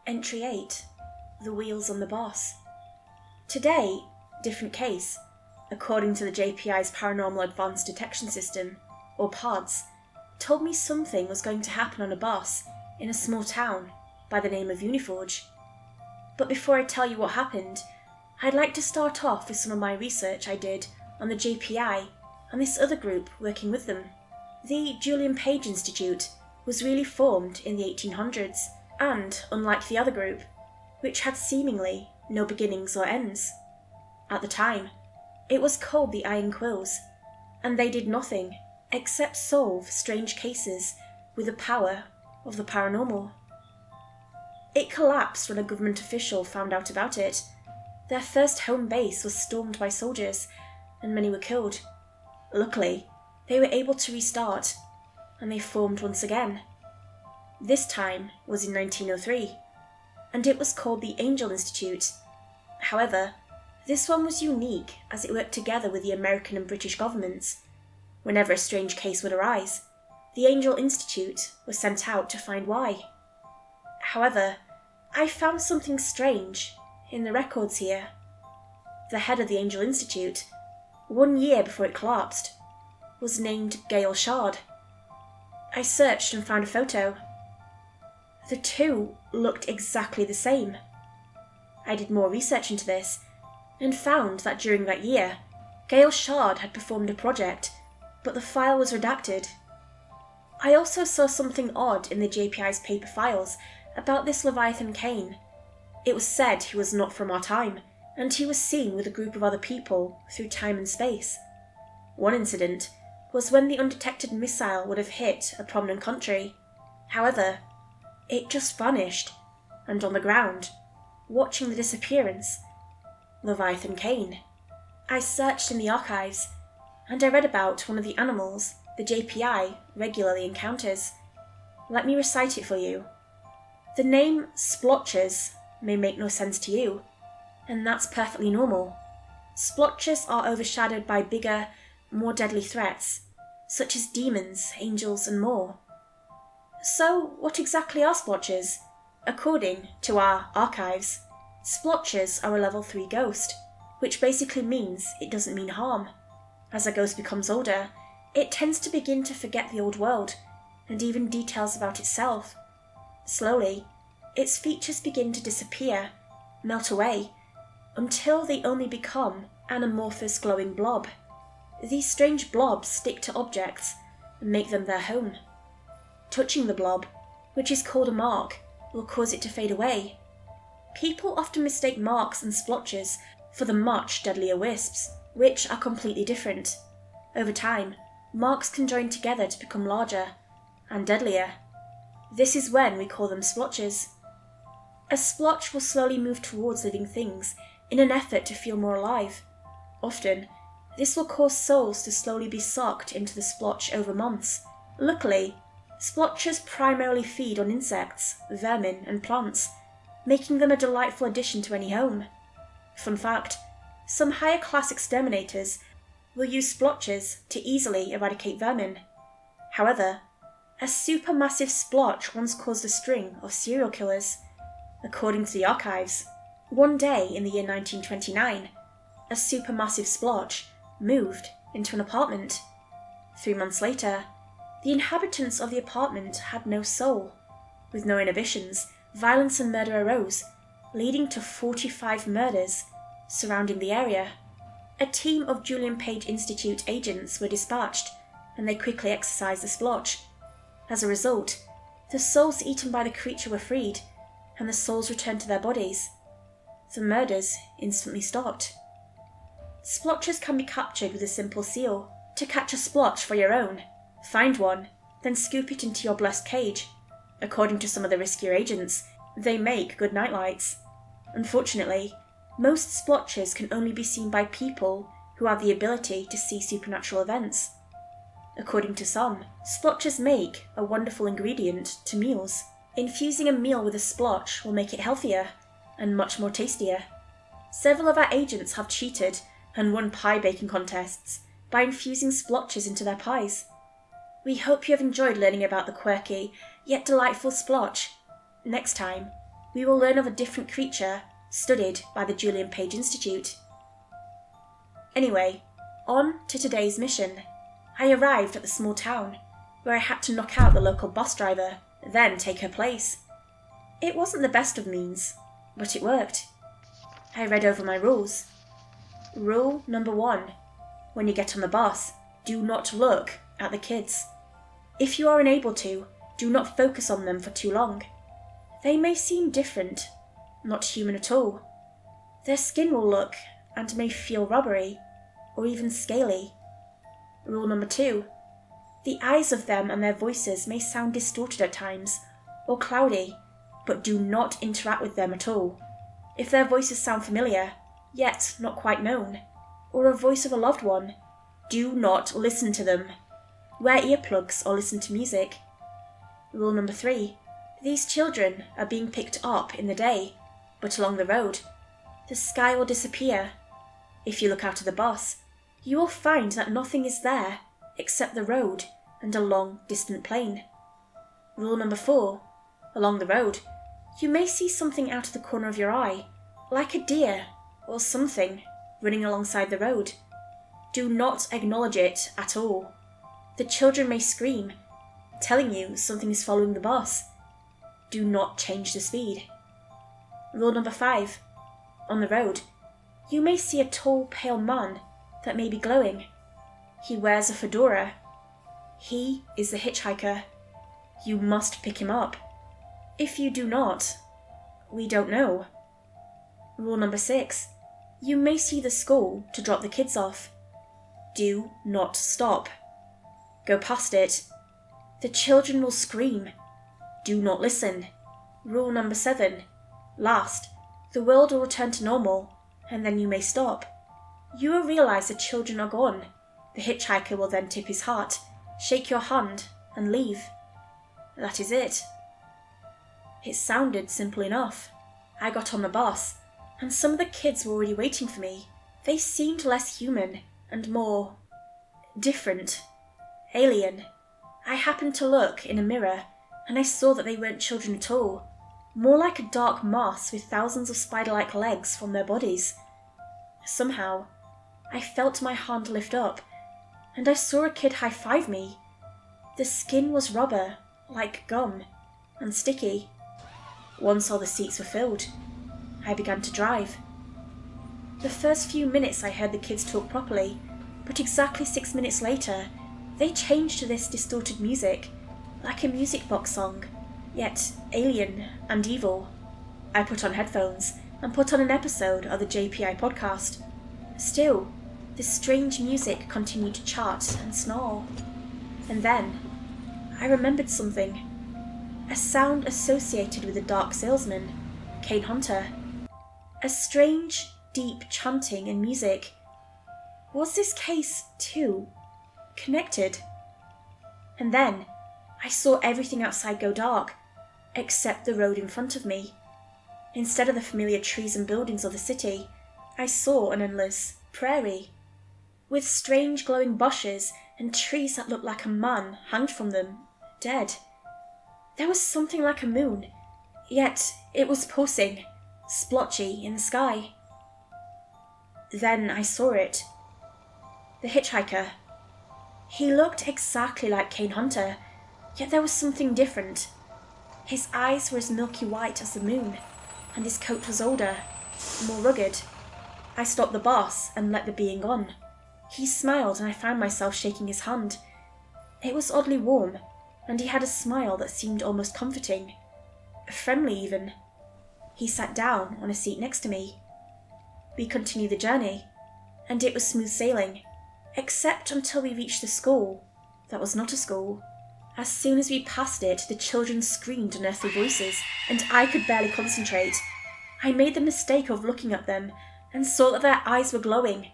Entry 8. The Wheels on the Boss. Today, different case. According to the JPI's Paranormal Advanced Detection System, or PADS, told me something was going to happen on a boss in a small town by the name of Uniforge. But before I tell you what happened, I'd like to start off with some of my research I did on the JPI and this other group working with them. The Julian Page Institute was really formed in the 1800s, and unlike the other group, which had seemingly no beginnings or ends. At the time, it was called the Iron Quills, and they did nothing except solve strange cases with the power of the paranormal. It collapsed when a government official found out about it. Their first home base was stormed by soldiers, and many were killed. Luckily, they were able to restart, and they formed once again. This time was in 1903, and it was called the Angel Institute. However, this one was unique as it worked together with the American and British governments. Whenever a strange case would arise, the Angel Institute was sent out to find why. However, I found something strange in the records here. The head of the Angel Institute, 1 year before it collapsed, was named Gail Shard. I searched and found a photo. The two looked exactly the same. I did more research into this and found that during that year, Gail Shard had performed a project, but the file was redacted. I also saw something odd in the JPI's paper files about this Leviathan Kane. It was said he was not from our time, and he was seen with a group of other people through time and space. One incident was when the undetected missile would have hit a prominent country. However, it just vanished, and on the ground, watching the disappearance, Leviathan Kane. I searched in the archives, and I read about one of the animals the JPI regularly encounters. Let me recite it for you. The name splotches may make no sense to you, and that's perfectly normal. Splotches are overshadowed by bigger, more deadly threats, such as demons, angels, and more. So, what exactly are splotches? According to our archives, splotches are a level 3 ghost, which basically means it doesn't mean harm. As a ghost becomes older, it tends to begin to forget the old world, and even details about itself. Slowly, its features begin to disappear, melt away, until they only become an amorphous glowing blob. These strange blobs stick to objects and make them their home. Touching the blob, which is called a mark, will cause it to fade away. People often mistake marks and splotches for the much deadlier wisps, which are completely different. Over time, marks can join together to become larger and deadlier. This is when we call them splotches. A splotch will slowly move towards living things in an effort to feel more alive. Often, this will cause souls to slowly be sucked into the splotch over months. Luckily, splotches primarily feed on insects, vermin, and plants, making them a delightful addition to any home. Fun fact, some higher class exterminators will use splotches to easily eradicate vermin. However, a supermassive splotch once caused a string of serial killers. According to the archives, one day in the year 1929, a supermassive splotch moved into an apartment. 3 months later, the inhabitants of the apartment had no soul. With no inhibitions, violence and murder arose, leading to 45 murders surrounding the area. A team of Julian Page Institute agents were dispatched, and they quickly exorcised the splotch. As a result, the souls eaten by the creature were freed, and the souls returned to their bodies. The murders instantly stopped. Splotches can be captured with a simple seal. To catch a splotch for your own, find one, then scoop it into your blessed cage. According to some of the riskier agents, they make good nightlights. Unfortunately, most splotches can only be seen by people who have the ability to see supernatural events. According to some, splotches make a wonderful ingredient to meals. Infusing a meal with a splotch will make it healthier and much more tastier. Several of our agents have cheated and won pie baking contests by infusing splotches into their pies. We hope you have enjoyed learning about the quirky yet delightful splotch. Next time, we will learn of a different creature studied by the Julian Page Institute. Anyway, on to today's mission. I arrived at the small town, where I had to knock out the local bus driver, then take her place. It wasn't the best of means, but it worked. I read over my rules. Rule number 1. When you get on the bus, do not look at the kids. If you are unable to, do not focus on them for too long. They may seem different, not human at all. Their skin will look and may feel rubbery, or even scaly. Rule number 2. The eyes of them and their voices may sound distorted at times, or cloudy, but do not interact with them at all. If their voices sound familiar, yet not quite known, or a voice of a loved one, do not listen to them. Wear earplugs or listen to music. Rule number 3. These children are being picked up in the day, but along the road, the sky will disappear. If you look out of the bus, you will find that nothing is there except the road and a long, distant plain. Rule number 4. Along the road, you may see something out of the corner of your eye, like a deer or something running alongside the road. Do not acknowledge it at all. The children may scream, telling you something is following the bus. Do not change the speed. Rule number 5. On the road, you may see a tall, pale man that may be glowing. He wears a fedora. He is the hitchhiker. You must pick him up. If you do not, we don't know. Rule number 6. You may see the school to drop the kids off. Do not stop. Go past it. The children will scream. Do not listen. Rule number 7. Last, the world will return to normal, and then you may stop. You will realise the children are gone. The hitchhiker will then tip his hat, shake your hand, and leave. That is it. It sounded simple enough. I got on the bus, and some of the kids were already waiting for me. They seemed less human and more different, alien. I happened to look in a mirror, and I saw that they weren't children at all, more like a dark mass with thousands of spider-like legs from their bodies. Somehow, I felt my hand lift up, and I saw a kid high-five me. The skin was rubber, like gum, and sticky. Once all the seats were filled, I began to drive. The first few minutes I heard the kids talk properly, but exactly 6 minutes later, they changed to this distorted music, like a music box song, yet alien and evil. I put on headphones and put on an episode of the JPI podcast. Still, this strange music continued to chart and snarl. And then, I remembered something. A sound associated with the dark salesman, Kane Hunter. A strange, deep chanting and music. Was this case, too, connected? And then, I saw everything outside go dark, except the road in front of me. Instead of the familiar trees and buildings of the city, I saw an endless prairie, with strange glowing bushes and trees that looked like a man hanged from them, dead. There was something like a moon, yet it was pulsing, splotchy in the sky. Then I saw it. The hitchhiker. He looked exactly like Kane Hunter, yet there was something different. His eyes were as milky white as the moon, and his coat was older, more rugged. I stopped the bus and let the being on. He smiled and I found myself shaking his hand. It was oddly warm, and he had a smile that seemed almost comforting, friendly even. He sat down on a seat next to me. We continued the journey, and it was smooth sailing, except until we reached the school that was not a school. As soon as we passed it, the children screamed unearthly voices, and I could barely concentrate. I made the mistake of looking at them, and saw that their eyes were glowing,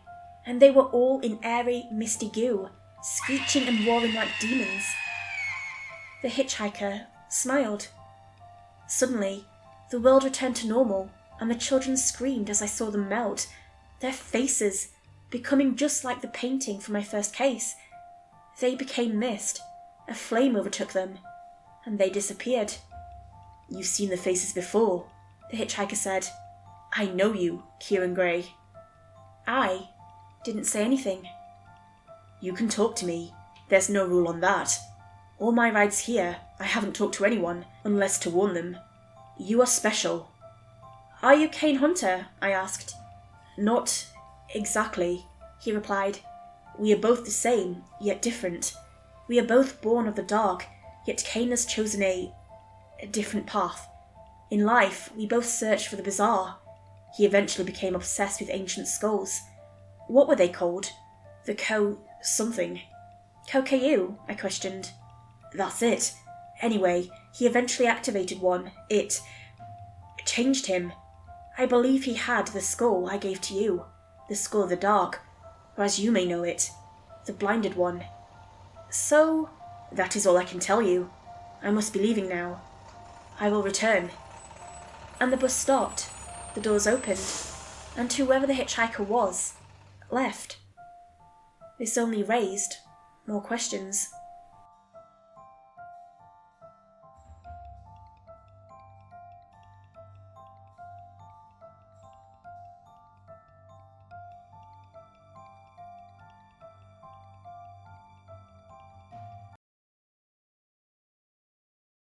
and they were all in airy, misty goo, screeching and roaring like demons. The hitchhiker smiled. Suddenly, the world returned to normal, and the children screamed as I saw them melt, their faces becoming just like the painting from my first case. They became mist. A flame overtook them, and they disappeared. You've seen the faces before, The hitchhiker said. I know you, Kieran Gray. I didn't say anything. You can talk to me. There's no rule on that. All my rides here, I haven't talked to anyone, unless to warn them. You are special. Are you Kane Hunter? I asked. Not exactly, he replied. We are both the same, yet different. We are both born of the dark, yet Kane has chosen a different path. In life, we both searched for the bizarre. He eventually became obsessed with ancient skulls. What were they called? The something. Kokeu? I questioned. That's it. Anyway, he eventually activated one. It changed him. I believe he had the skull I gave to you. The skull of the dark. Or as you may know it, the blinded one. So, that is all I can tell you. I must be leaving now. I will return. And the bus stopped. The doors opened. And whoever the hitchhiker was, left. This only raised more questions.